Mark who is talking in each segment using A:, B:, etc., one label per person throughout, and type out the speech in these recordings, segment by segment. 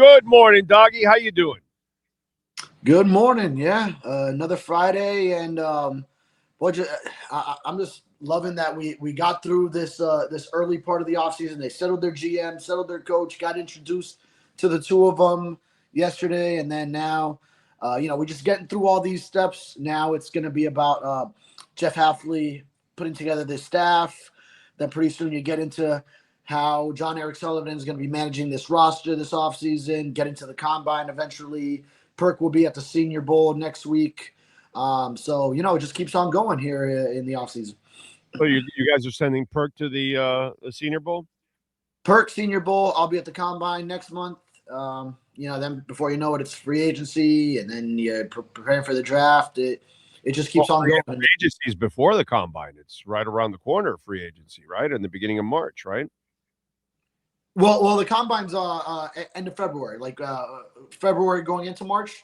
A: Good morning, doggy. How you doing?
B: Good morning. Yeah, another Friday, and I'm just loving that we got through this early part of the offseason. They settled their GM, settled their coach, got introduced to the two of them yesterday, and then now, we're just getting through all these steps. Now it's going to be about Jeff Hafley putting together this staff. Then pretty soon you get into how John Eric Sullivan is going to be managing this roster this offseason, getting to the combine eventually. Perk will be at the Senior Bowl next week. So, it just keeps on going here in the offseason.
A: So you guys are sending Perk to the Senior Bowl?
B: Perk Senior Bowl. I'll be at the combine next month. Then before you know it, it's free agency, and then you prepare for the draft. It just keeps on going.
A: Free agency is before the combine. It's right around the corner, free agency, right? In the beginning of March, right?
B: Well, the combine's end of February, February going into March.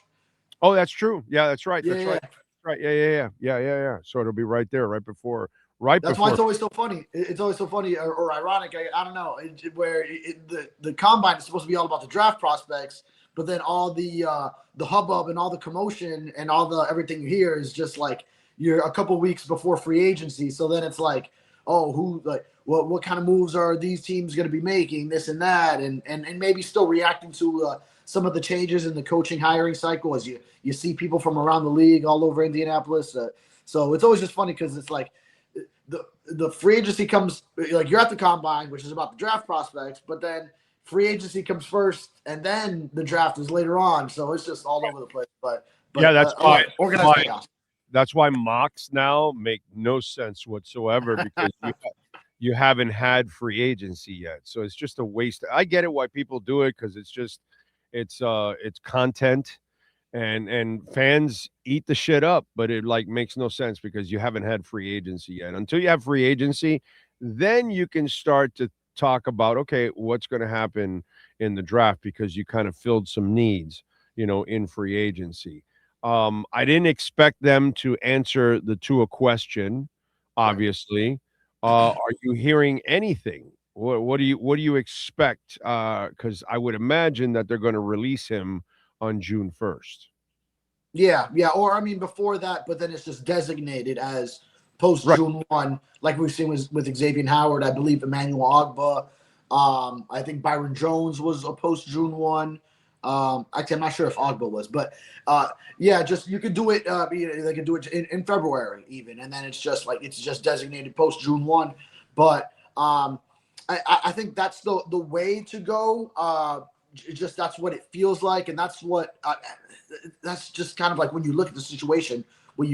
A: Oh, that's true. Yeah, that's right.
B: Right.
A: Right. Yeah. So it'll be right there, right before.
B: That's why it's always so funny. It's always so funny or ironic. I don't know where the combine is supposed to be all about the draft prospects, but then all the hubbub and all the commotion and all the everything you hear is just like you're a couple weeks before free agency. So then it's like, oh, what kind of moves are these teams going to be making, this and that, and maybe still reacting to some of the changes in the coaching hiring cycle as you see people from around the league all over Indianapolis. So it's always just funny because it's like the free agency comes, like you're at the combine, which is about the draft prospects, but then free agency comes first, and then the draft is later on. So it's just all over the place. But
A: yeah, that's why
B: organized chaos.
A: That's why mocks now make no sense whatsoever because you haven't had free agency yet. So it's just a waste. I get it why people do it because it's content and fans eat the shit up, but it makes no sense because you haven't had free agency yet. Until you have free agency, then you can start to talk about, okay, what's going to happen in the draft because you kind of filled some needs, in free agency. I didn't expect them to answer the Tua question, obviously. Are you hearing anything? What do you expect? Because I would imagine that they're going to release him on June 1st.
B: Yeah. Or I mean before that, but then it's just designated as post June 1, like we've seen with Xavier Howard. I believe Emmanuel Ogba. I think Byron Jones was a post June 1. Actually, I'm not sure if Ogba was, but just you could do it. They could do it in February even, and then it's just designated post June 1. But I think that's the way to go. That's what it feels like, and that's what that's just kind of like when you look at the situation what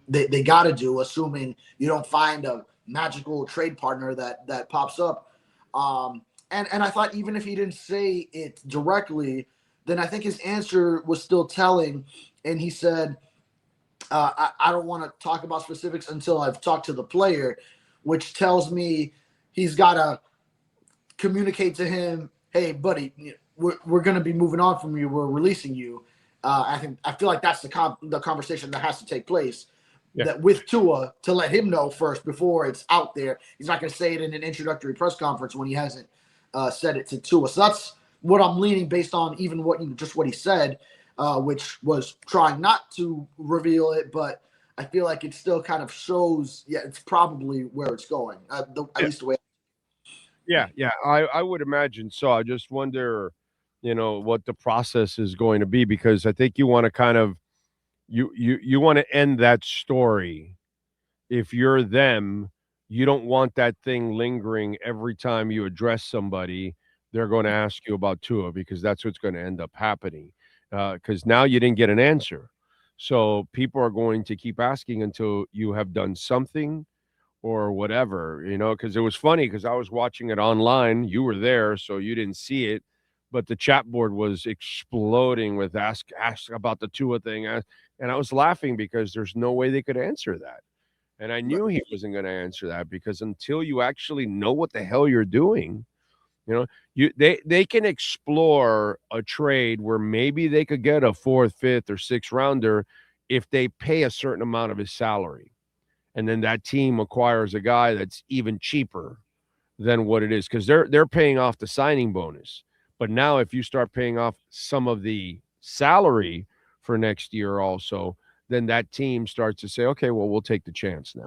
B: they got to do, assuming you don't find a magical trade partner that pops up. And I thought even if he didn't say it directly, then I think his answer was still telling. And he said, I don't want to talk about specifics until I've talked to the player, which tells me he's got to communicate to him, hey, buddy, we're going to be moving on from you. We're releasing you. I feel like that's the conversation that has to take place that with Tua to let him know first before it's out there. He's not going to say it in an introductory press conference when he hasn't said it to Tua. So that's what I'm leaning based on even what he said, which was trying not to reveal it, but I feel like it still kind of shows, it's probably where it's going, at least the way.
A: Yeah, I would imagine so. I just wonder, what the process is going to be because I think you want to kind of you want to end that story. If you're them, you don't want that thing lingering every time you address somebody. They're going to ask you about Tua because that's what's going to end up happening. Because now you didn't get an answer, so people are going to keep asking until you have done something or whatever, because it was funny because I was watching it online. You were there, so you didn't see it, but the chat board was exploding with ask about the Tua thing, and I was laughing because there's no way they could answer that, and I knew he wasn't going to answer that because until you actually know what the hell you're doing, they can explore a trade where maybe they could get a 4th, 5th, or 6th rounder if they pay a certain amount of his salary. And then that team acquires a guy that's even cheaper than what it is because they're paying off the signing bonus. But now if you start paying off some of the salary for next year also, then that team starts to say, okay, well, we'll take the chance now.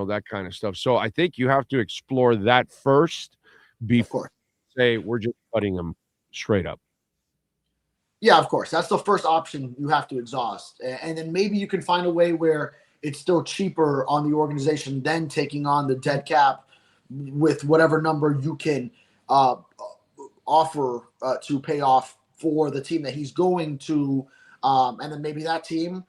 A: That kind of stuff. So I think you have to explore that first
B: Of
A: before
B: course.
A: you say we're just cutting them straight up.
B: Yeah, of course. That's the first option you have to exhaust. And then maybe you can find a way where it's still cheaper on the organization than taking on the dead cap with whatever number you can uh, offer to pay off for the team that he's going to. And then maybe that team,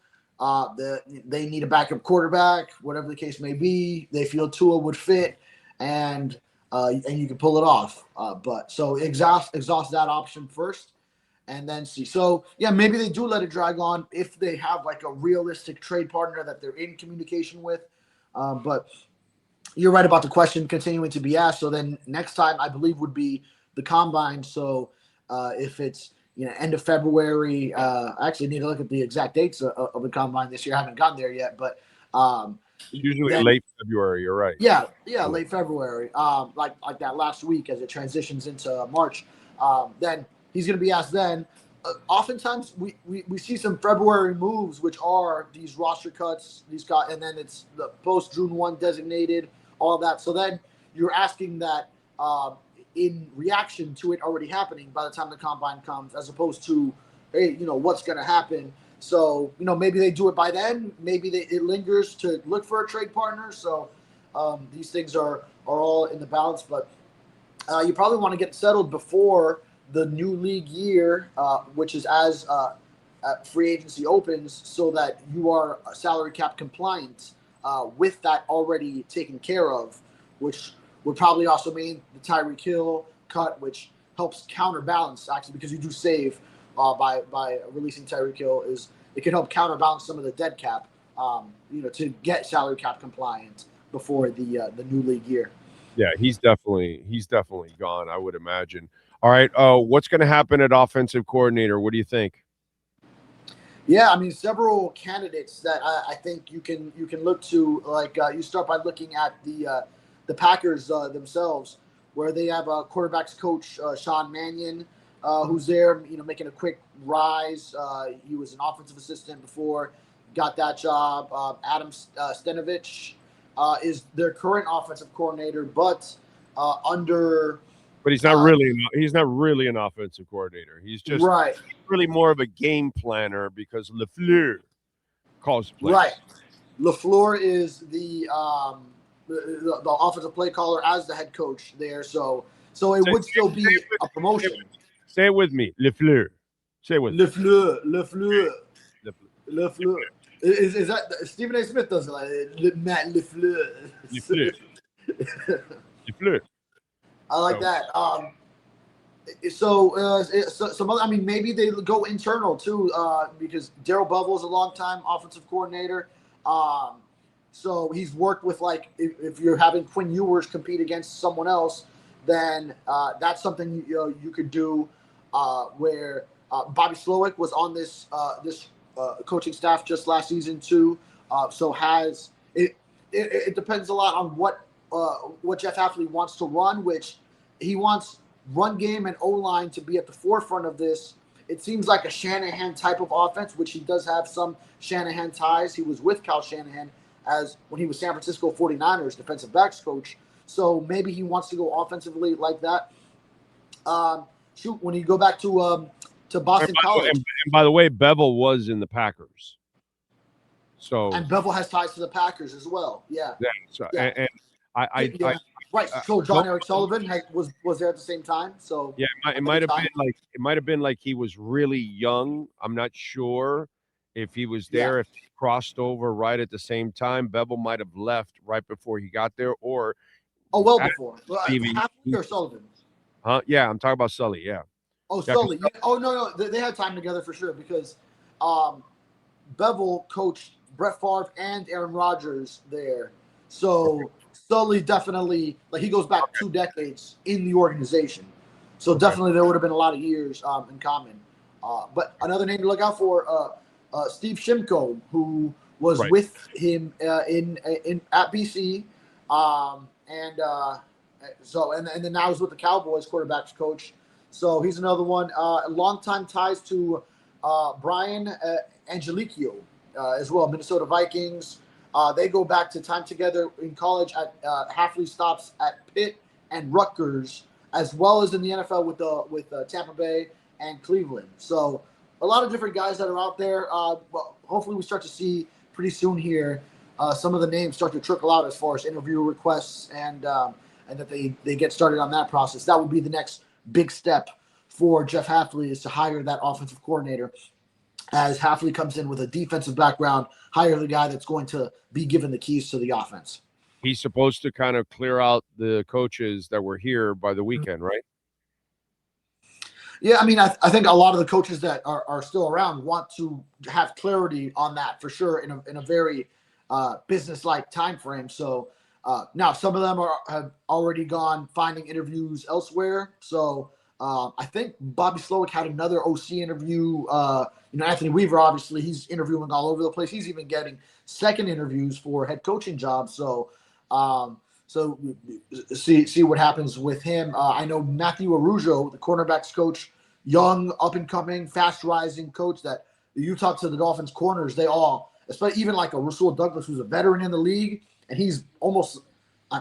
B: they need a backup quarterback, whatever the case may be. They feel Tua would fit, and you can pull it off. But so exhaust that option first, and then see. So yeah, maybe they do let it drag on if they have like a realistic trade partner that they're in communication with. But you're right about the question continuing to be asked. So then next time I believe would be the combine. So if it's end of February, I actually need to look at the exact dates of the combine this year. I haven't gotten there yet, but
A: Usually
B: then,
A: late February. You're right.
B: yeah, late February, like that last week as it transitions into March. Then he's going to be asked then. Oftentimes we see some February moves, which are these roster cuts, and then it's the post June 1 designated, all that. So then you're asking that in reaction to it already happening by the time the combine comes, as opposed to, hey, what's going to happen. So, maybe they do it by then. Maybe it lingers to look for a trade partner. So these things are all in the balance. But you probably want to get settled before the new league year, which is as free agency opens, so that you are salary cap compliant with that already taken care of, which would probably also mean the Tyreek Hill cut, which helps counterbalance, actually, because you do save by releasing Tyreek Hill. It can help counterbalance some of the dead cap, to get salary cap compliant before the new league year.
A: Yeah, he's definitely gone, I would imagine. All right, what's going to happen at offensive coordinator? What do you think?
B: Yeah, I mean, several candidates that I think you can look to. Like you start by looking at the Packers themselves, where they have a quarterbacks coach, Sean Mannion, who's there, making a quick rise. He was an offensive assistant before, got that job. Adam Stenovich is their current offensive coordinator, but under.
A: But he's not really an offensive coordinator. He's just
B: right.
A: really more of a game planner because LaFleur calls plays.
B: Right. LaFleur is the offensive play caller as the head coach there. So it would still be a promotion.
A: Say it with me, LaFleur. Say it with me.
B: LaFleur. Is that Stephen A. Smith does it like Matt LaFleur?
A: LaFleur.
B: I like that. So some other, I mean, maybe they go internal too, because Darrell Bevell is a longtime offensive coordinator. So he's worked with, like, if you're having Quinn Ewers compete against someone else, then that's something you could do. Where Bobby Slowick was on this coaching staff just last season too. So has it? It depends a lot on what Jeff Hafley wants to run, which he wants run game and O-line to be at the forefront of this. It seems like a Shanahan type of offense, which he does have some Shanahan ties. He was with Kyle Shanahan when he was San Francisco 49ers defensive backs coach. So maybe he wants to go offensively like that. When you go back to Boston College.
A: And by the way, Bevell was in the Packers.
B: And Bevell has ties to the Packers as well. Yeah.
A: And I
B: right. So John Eric Sullivan was there at the same time. So
A: yeah, it might have been like he was really young. I'm not sure if he was there, if he crossed over right at the same time. Bevell might have left right before he got there, or
B: before. Hafley or Sullivan?
A: Huh? Yeah, I'm talking about Sully. Yeah.
B: Oh, Sully. Yeah. Oh no, they had time together for sure because Bevell coached Brett Favre and Aaron Rodgers there. So Sully definitely, like, he goes back 2 decades in the organization. So definitely there would have been a lot of years in common. But another name to look out for, Steve Shimko, who was with him at BC, and then now he's with the Cowboys quarterbacks coach. So he's another one. Longtime ties to Brian Angelicchio as well, Minnesota Vikings. They go back to time together in college at Hafley stops at Pitt and Rutgers, as well as in the NFL with Tampa Bay and Cleveland. So a lot of different guys that are out there. Well, hopefully we start to see pretty soon here some of the names start to trickle out as far as interview requests and that they get started on that process. That would be the next big step for Jeff Hafley, is to hire that offensive coordinator. As Hafley comes in with a defensive background, hire the guy that's going to be given the keys to the offense.
A: He's supposed to kind of clear out the coaches that were here by the weekend, right?
B: Yeah, I mean, I think a lot of the coaches that are still around want to have clarity on that for sure in a very business-like time frame. So now some of them have already gone finding interviews elsewhere. So I think Bobby Slowick had another OC interview. Anthony Weaver, obviously, he's interviewing all over the place. He's even getting second interviews for head coaching jobs. So see what happens with him. I know Matthew Arujo, the cornerbacks coach, young, up-and-coming, fast-rising coach that you talk to the Dolphins corners, they all, especially even like a Rasul Douglas, who's a veteran in the league, and he's almost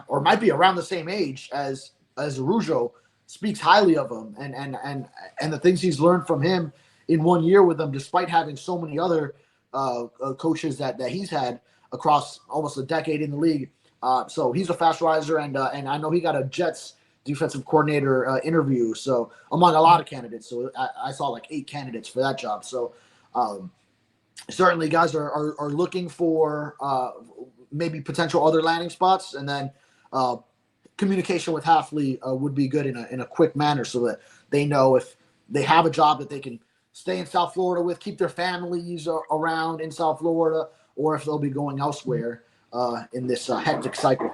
B: or might be around the same age as Arujo, speaks highly of him and the things he's learned from him in 1 year with them, despite having so many other coaches that he's had across almost a decade in the league. So he's a fast riser, and I know he got a Jets defensive coordinator interview. So among a lot of candidates, so I saw like 8 candidates for that job. So certainly guys are looking for maybe potential other landing spots, and then communication with Hafley would be good in a quick manner, so that they know if they have a job that they can stay in South Florida with, keep their families around in South Florida, or if they'll be going elsewhere in this hectic cycle.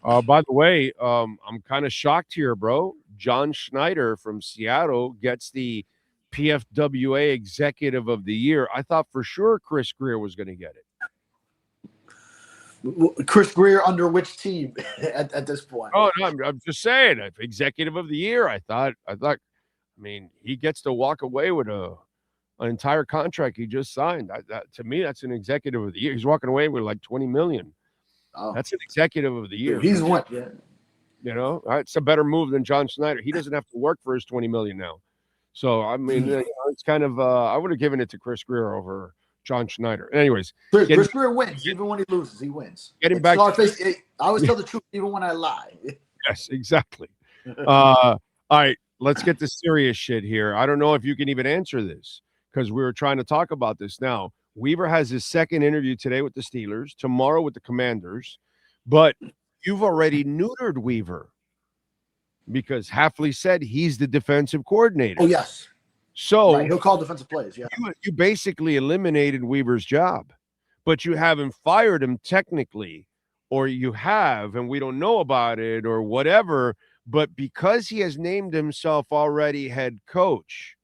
A: By the way, I'm kind of shocked here, bro. John Schneider from Seattle gets the PFWA Executive of the Year. I thought for sure Chris Greer was going to get it.
B: Chris Greer under which team at this point?
A: Oh, no, I'm just saying, Executive of the Year. I thought. I mean, he gets to walk away with an entire contract he just signed. To me, that's an Executive of the Year. He's walking away with like $20 million. Oh. That's an Executive of the Year.
B: He's what? Yeah.
A: You know, it's a better move than John Schneider. He doesn't have to work for his $20 million now. So I mean, it's kind of. I would have given it to Chris Greer over John Schneider. Anyways,
B: Chris Greer wins. Even when he loses, he wins.
A: Getting back.
B: I always tell the truth, even when I lie.
A: Yes, exactly. All right, let's get to serious shit here. I don't know if you can even answer this, because we were trying to talk about this now. Weaver has his second interview today with the Steelers, tomorrow with the Commanders, but you've already neutered Weaver because Hafley said he's the defensive coordinator.
B: Oh, yes.
A: So
B: right, he'll call defensive plays. Yeah,
A: you basically eliminated Weaver's job, but you haven't fired him technically, or you have, and we don't know about it or whatever. But because he has named himself already head coach,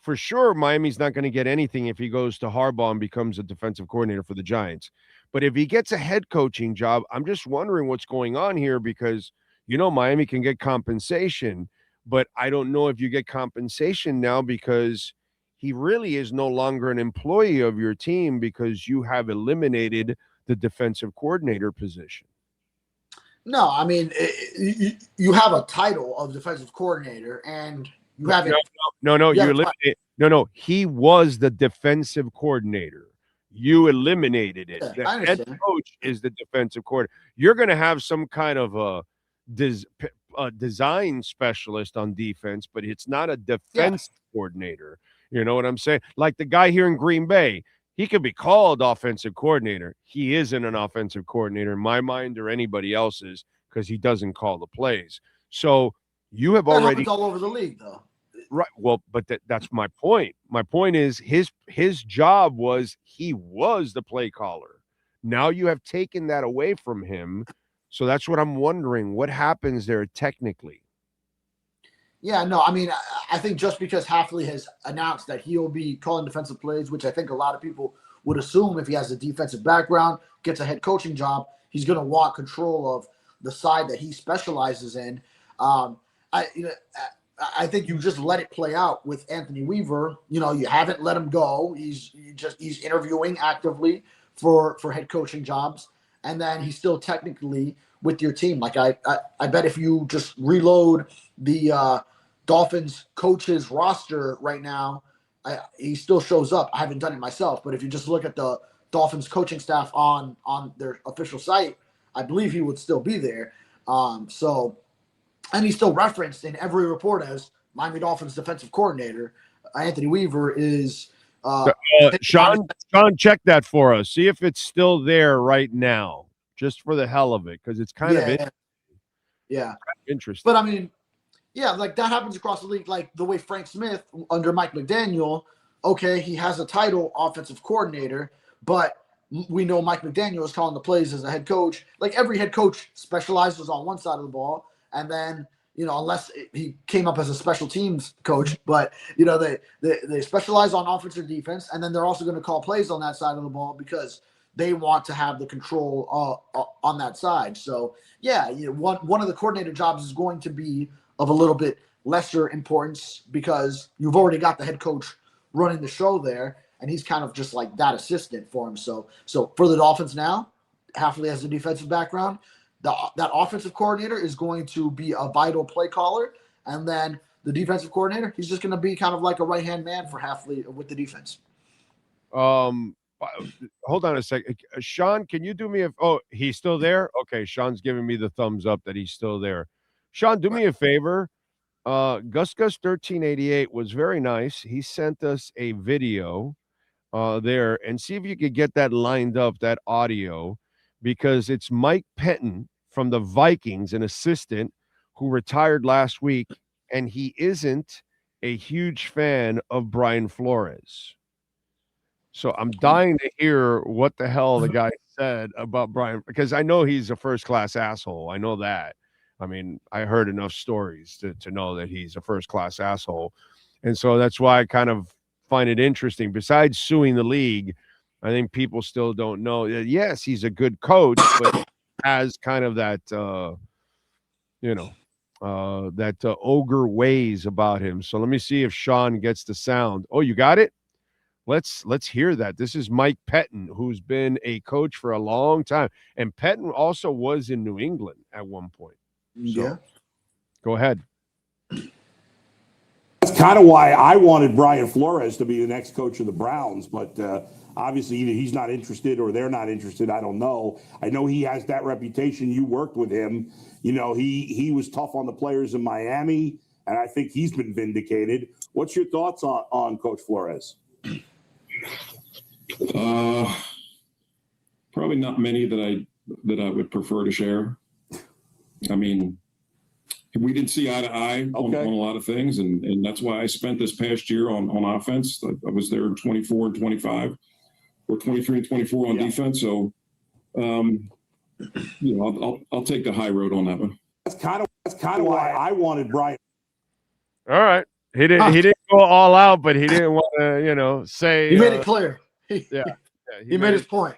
A: for sure Miami's not going to get anything if he goes to Harbaugh and becomes a defensive coordinator for the Giants. But if he gets a head coaching job, I'm just wondering what's going on here, because Miami can get compensation. But I don't know if you get compensation now, because he really is no longer an employee of your team, because you have eliminated the defensive coordinator position.
B: No, I mean, you have a title of defensive coordinator, and you have
A: No. You eliminated. No. He was the defensive coordinator. You eliminated it.
B: Yeah,
A: the head coach is the defensive coordinator. You're going to have some kind of a design specialist on defense, but it's not a defense coordinator. You know what I'm saying? Like the guy here in Green Bay, he could be called offensive coordinator. He isn't an offensive coordinator in my mind, or anybody else's, because he doesn't call the plays. So you have already
B: all over the league, though.
A: Right. Well, but that's my point. My point is his job was, he was the play caller. Now you have taken that away from him. So that's what I'm wondering. What happens there technically?
B: Yeah, no, I mean, I think just because Hafley has announced that he'll be calling defensive plays, which I think a lot of people would assume if he has a defensive background, gets a head coaching job, he's going to want control of the side that he specializes in. I think you just let it play out with Anthony Weaver. You haven't let him go. He's interviewing actively for head coaching jobs, and then he's still technically with your team. Like I bet if you just reload the Dolphins coaches roster right now, he still shows up. I haven't done it myself, but if you just look at the Dolphins coaching staff on their official site, I believe he would still be there. And he's still referenced in every report as Miami Dolphins defensive coordinator. Anthony Weaver is
A: Sean, check that for us. See if it's still there right now, just for the hell of it, because it's kind of interesting.
B: But I mean, yeah, like that happens across the league. Like the way Frank Smith under Mike McDaniel, okay, he has a title offensive coordinator, but we know Mike McDaniel is calling the plays as a head coach. Like every head coach specializes on one side of the ball. And then, unless he came up as a special teams coach, but, they specialize on offense or defense. And then they're also going to call plays on that side of the ball because they want to have the control on that side. So, yeah, one of the coordinator jobs is going to be of a little bit lesser importance because you've already got the head coach running the show there. And he's kind of just like that assistant for him. So for the Dolphins now, Halfley has a defensive background. That offensive coordinator is going to be a vital play caller. And then the defensive coordinator, he's just going to be kind of like a right-hand man for Halfley with the defense.
A: Hold on a second. Sean, can you do me he's still there? Okay, Sean's giving me the thumbs up that he's still there. Sean, do me a favor. Gus 1388 was very nice. He sent us a video there, and see if you could get that lined up, that audio, because it's Mike Pettin from the Vikings, an assistant who retired last week, and he isn't a huge fan of Brian Flores. So I'm dying to hear what the hell the guy said about Brian, because I know he's a first-class asshole. I know that. I mean, I heard enough stories to know that he's a first-class asshole. And so that's why I kind of find it interesting. Besides suing the league, I think people still don't know. Yes, he's a good coach, but has kind of that, ogre ways about him. So let me see if Sean gets the sound. Oh, you got it? Let's hear that. This is Mike Pettin, who's been a coach for a long time. And Pettin also was in New England at one point. So,
B: yeah.
A: Go ahead.
C: That's kind of why I wanted Brian Flores to be the next coach of the Browns, but obviously either he's not interested or they're not interested. I don't know. I know he has that reputation. You worked with him. He was tough on the players in Miami, and I think he's been vindicated. What's your thoughts on Coach Flores?
D: Probably not many that I would prefer to share. I mean, we didn't see eye to eye on a lot of things, and that's why I spent this past year on offense. I was there in 24 and 25, or 23 and 24 on defense. So, I'll take the high road on that one.
C: That's kind of why I wanted Brian.
A: All right, he didn't go all out, but he didn't want to say.
B: He made it clear.
A: He
B: made his point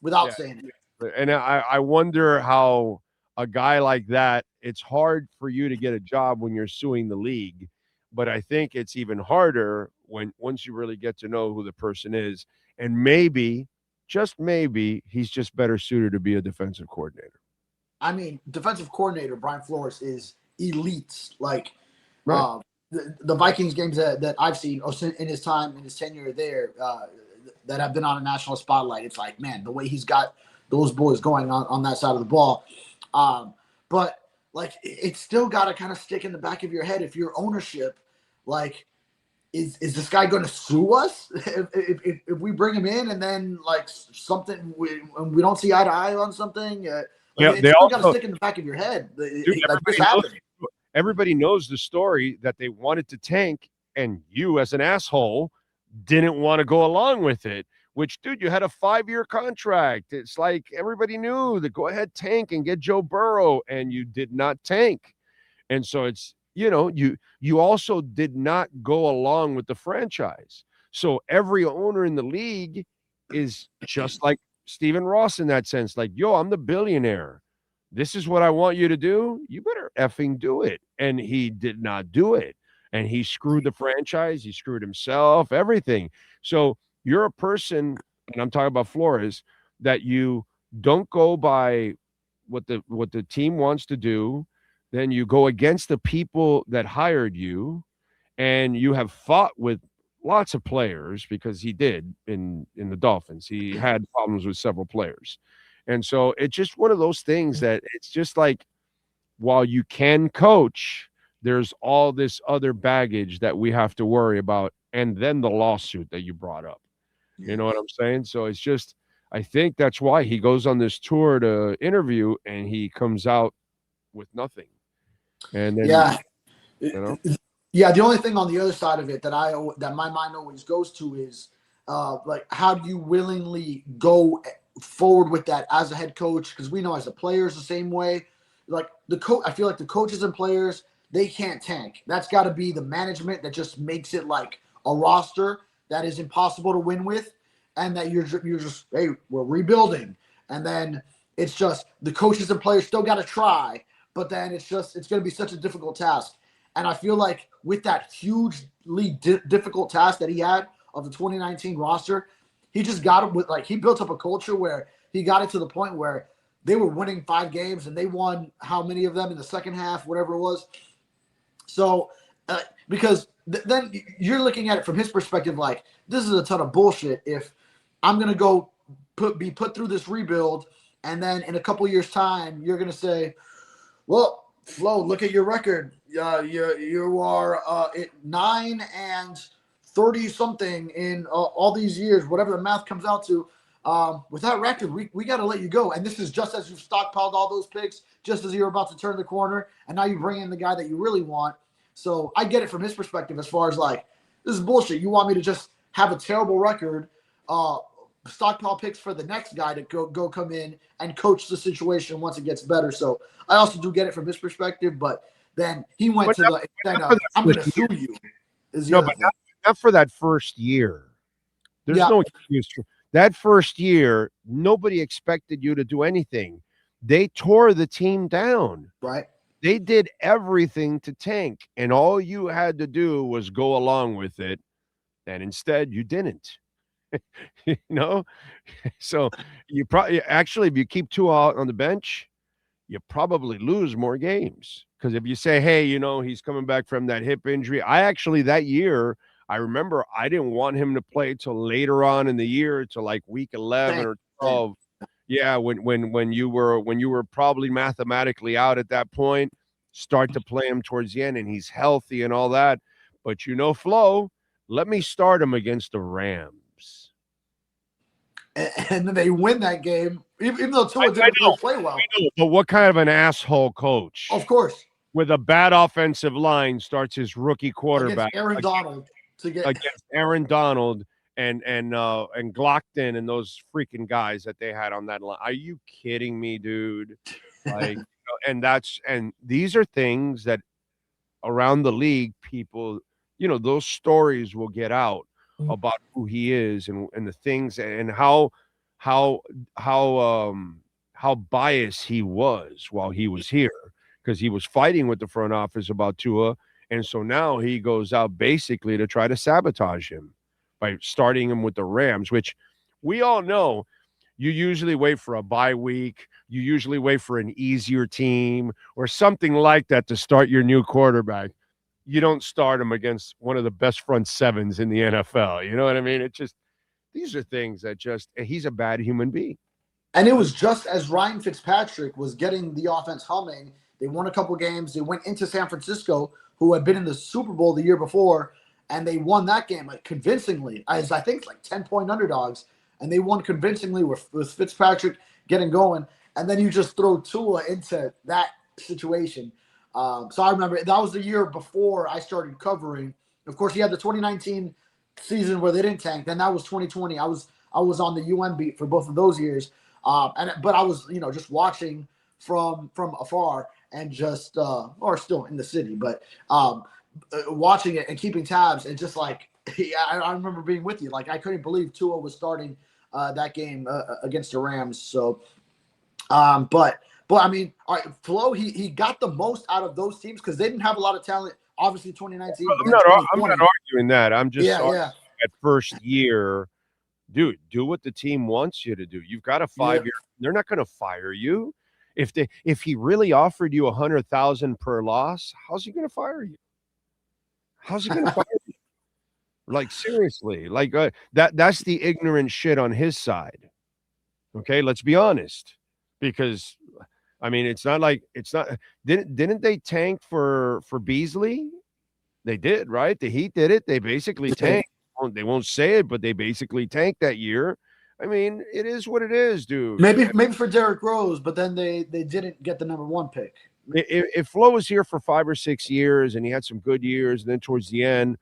B: without saying it.
A: And I wonder how a guy like that, it's hard for you to get a job when you're suing the league, but I think it's even harder once you really get to know who the person is, and maybe, just maybe, he's just better suited to be a defensive coordinator.
B: I mean, defensive coordinator Brian Flores is elite. Like,
A: right.
B: The Vikings games that I've seen in his tenure there, that have been on a national spotlight, it's like, man, the way he's got those boys going on that side of the ball. But like, it's still got to kind of stick in the back of your head. If you're ownership, like, is this guy going to sue us if we bring him in and then like something we don't see eye to eye on something? It's still got to stick in the back of your head.
A: Everybody knows the story that they wanted to tank, and you, as an asshole, didn't want to go along with it. Which, dude, you had a 5-year contract. It's like everybody knew that go ahead, tank and get Joe Burrow, and you did not tank. And so it's, you also did not go along with the franchise. So every owner in the league is just like Stephen Ross in that sense. Like, yo, I'm the billionaire. this is what I want you to do. You better effing do it. And he did not do it. And he screwed the franchise. He screwed himself, everything. So you're a person, and I'm talking about Flores, that you don't go by what the team wants to do. Then you go against the people that hired you, and you have fought with lots of players, because he did in the Dolphins. He had problems with several players. And so it's just one of those things that it's just like, while you can coach, there's all this other baggage that we have to worry about, and then the lawsuit that you brought up. You know what I'm saying? So it's just, I think that's why he goes on this tour to interview, and he comes out with nothing. And then,
B: yeah, the only thing on the other side of it that my mind always goes to is like, how do you willingly go forward with that as a head coach? Because we know as a player is the same way. Like I feel like the coaches and players, they can't tank. That's got to be the management that just makes it like a roster that is impossible to win with, and that you're just, hey, we're rebuilding, and then it's just the coaches and players still got to try, but then it's going to be such a difficult task. And I feel like with that hugely difficult task that he had of the 2019 roster, he just got it with, like, he built up a culture where he got it to the point where they were winning 5 games, and they won how many of them in the second half, whatever it was. So, because then you're looking at it from his perspective, like, this is a ton of bullshit. If I'm going to go be put through this rebuild, and then in a couple years' time, you're going to say, well, Flo, look at your record. You are at 9-30 something in all these years, whatever the math comes out to. With that record, we got to let you go. And this is just as you've stockpiled all those picks, just as you're about to turn the corner, and now you bring in the guy that you really want. So I get it from his perspective as far as, like, this is bullshit. You want me to just have a terrible record, stockpile picks for the next guy to go come in and coach the situation once it gets better. So I also do get it from his perspective, but then he went to the extent of, I'm going to sue you.
A: No, but not for that first year. There's no excuse for that first year. Nobody expected you to do anything. They tore the team down.
B: Right.
A: They did everything to tank, and all you had to do was go along with it. And instead you didn't. You know, so you probably actually, if you keep Tua out on the bench, you probably lose more games. Because if you say, hey, you know, he's coming back from that hip injury, I actually, that year, I remember I didn't want him to play till later on in the year, to like week 11 or 12. Yeah, when you were probably mathematically out at that point, start to play him towards the end, and he's healthy and all that. But you know, Flo, let me start him against the Rams.
B: And then they win that game, even though Tua didn't play well.
A: But what kind of an asshole coach?
B: Of course.
A: With a bad offensive line, starts his rookie quarterback
B: against
A: Aaron Donald and Glockton and those freaking guys that they had on that line. Are you kidding me, dude? Like, and these are things that around the league, people, you know, those stories will get out about who he is and the things and how biased he was while he was here, because he was fighting with the front office about Tua. And so now he goes out basically to try to sabotage him by starting him with the Rams, which we all know you usually wait for a bye week. You usually wait for an easier team or something like that to start your new quarterback. You don't start him against one of the best front sevens in the NFL. You know what I mean? It's just, these are things that just, he's a bad human being.
B: And it was just as Ryan Fitzpatrick was getting the offense humming. They won a couple games. They went into San Francisco, who had been in the Super Bowl the year before, and they won that game convincingly, as I think like 10-point underdogs. And they won convincingly with Fitzpatrick getting going. And then you just throw Tua into that situation. So I remember that was the year before I started covering. Of course, he had the 2019 season where they didn't tank. Then that was 2020. I was on the UM beat for both of those years. But I was, you know, just watching from afar and just or still in the city, but watching it and keeping tabs and just like I remember being with you. Like I couldn't believe Tua was starting that game against the Rams. So, but But I mean, all right, Flo, he got the most out of those teams because they didn't have a lot of talent. Obviously, 2019.
A: I'm not arguing that. I'm just
B: yeah.
A: at first year, dude, do what the team wants you to do. You've got a 5-year. They're not going to fire you. If he really offered you $100,000 per loss, how's he going to fire you? How's he going to fire you? Like, seriously, like that's the ignorant shit on his side. Okay, let's be honest, because I mean, it's not. Didn't they tank for Beasley? They did, right? The Heat did it. They basically tanked. They won't say it, but they basically tanked that year. I mean, it is what it is, dude.
B: Maybe for Derrick Rose, but then they didn't get the number 1 pick.
A: If Flo was here for 5 or 6 years and he had some good years, and then towards the end,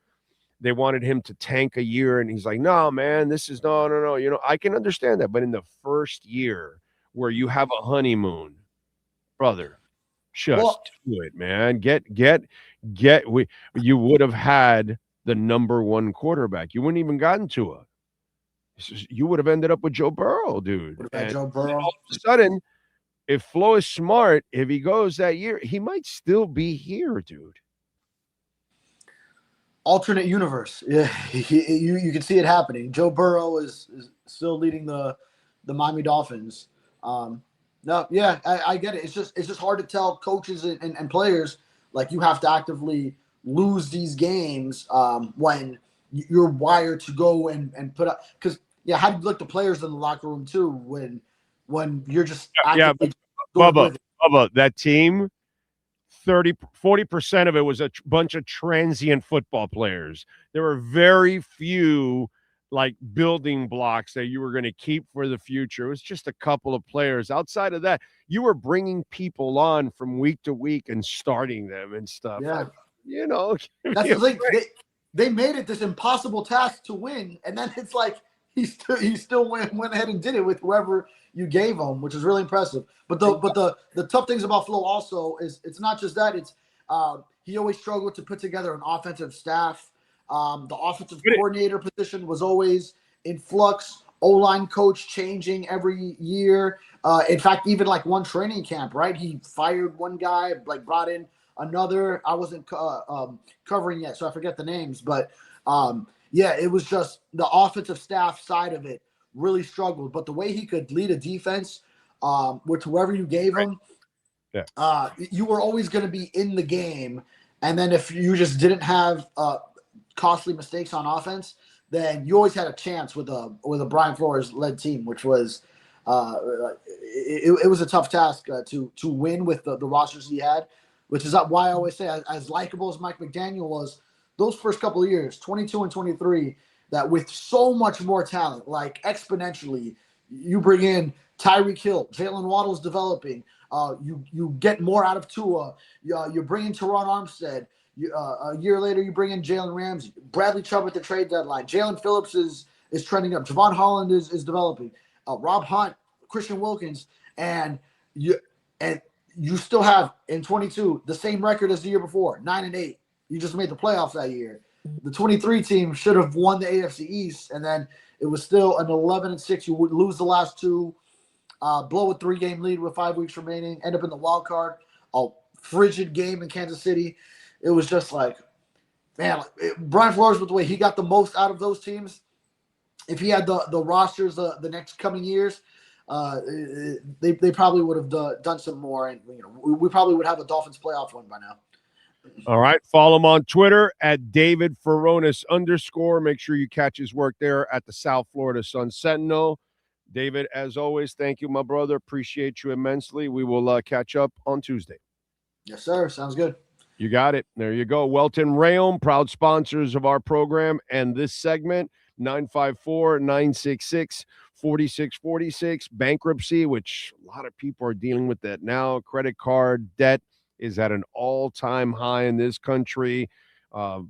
A: they wanted him to tank a year, and he's like, no, man, this is no. You know, I can understand that. But in the first year where you have a honeymoon, brother, just do it, man. You would have had the number 1 quarterback. You wouldn't even gotten Tua. You would have ended up with Joe Burrow, dude.
B: Joe Burrow.
A: All of a sudden, if Flo is smart, if he goes that year, he might still be here, dude.
B: Alternate universe. Yeah, you can see it happening. Joe Burrow is still leading the Miami Dolphins. No, yeah, I get it. It's just hard to tell coaches and players, like, you have to actively lose these games when you're wired to go and put up. Because how do you look the players in the locker room too when you're just actively
A: Bubba, that team, 40% of it was a bunch of transient football players. There were very few like building blocks that you were going to keep for the future. It was just a couple of players. Outside of that, you were bringing people on from week to week and starting them and stuff.
B: Yeah.
A: You know,
B: that's the thing. They made it this impossible task to win, and then it's like he still went ahead and did it with whoever you gave him, which is really impressive. But the tough things about Flo also is it's not just that. It's he always struggled to put together an offensive staff. The offensive coordinator position was always in flux. O-line coach changing every year. In fact, even like one training camp, right? He fired one guy, like brought in another. I wasn't covering yet, so I forget the names. But it was just the offensive staff side of it really struggled. But the way he could lead a defense with whoever you gave him, you were always going to be in the game. And then if you just didn't have costly mistakes on offense, then you always had a chance with a Brian Flores led team, which was it was a tough task to win with the rosters he had, which is why I always say, as likable as Mike McDaniel was, those first couple of years, 22 and 23, that with so much more talent, like exponentially, you bring in Tyreek Hill, Jalen Waddle's developing, you get more out of Tua, you bring in Teron Armstead. A year later, you bring in Jalen Ramsey, Bradley Chubb at the trade deadline. Jalen Phillips is trending up. Javon Holland is developing. Rob Hunt, Christian Wilkins, and you still have in 22 the same record as the year before, 9-8. You just made the playoffs that year. The 23 team should have won the AFC East, and then it was still an 11-6. You would lose the last two, blow a 3-game lead with 5 weeks remaining, end up in the wild card. A frigid game in Kansas City. It was just like, man, Brian Flores, with the way he got the most out of those teams, if he had the rosters the next coming years, they probably would have done some more, and we probably would have a Dolphins playoff win by now.
A: All right, follow him on Twitter at David Furones _. Make sure you catch his work there at the South Florida Sun Sentinel. David, as always, thank you, my brother. Appreciate you immensely. We will catch up on Tuesday.
B: Yes, sir. Sounds good.
D: You got it. There you go. Welt Rheaume, proud sponsors of our program and this segment, 954-966-4646. Bankruptcy, which a lot of people are dealing with that now. Credit card debt is at an all-time high in this country. Car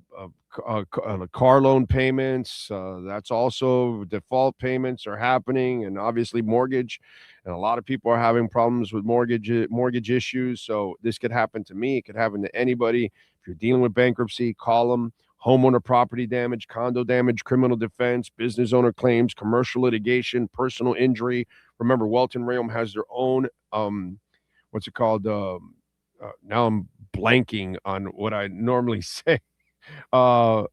D: loan payments, that's also default payments are happening, and obviously mortgage. And a lot of people are having problems with mortgage issues. So this could happen to me. It could happen to anybody. If you're dealing with bankruptcy, call them. Homeowner property damage, condo damage, criminal defense, business owner claims, commercial litigation, personal injury. Remember, Welt Rheaume has their own
A: what's it called? Now I'm blanking on what I normally say. Wow.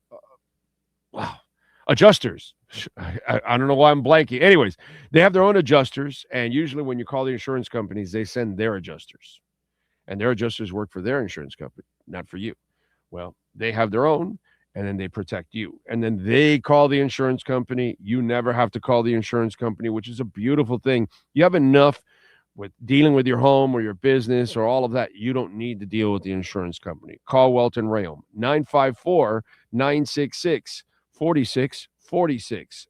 A: Adjusters. I don't know why I'm blanking. Anyways, they have their own adjusters. And usually when you call the insurance companies, they send their adjusters. And their adjusters work for their insurance company, not for you. Well, they have their own, and then they protect you. And then they call the insurance company. You never have to call the insurance company, which is a beautiful thing. You have enough with dealing with your home or your business or all of that. You don't need to deal with the insurance company. Call Welt Rheaume, 954-966-4646.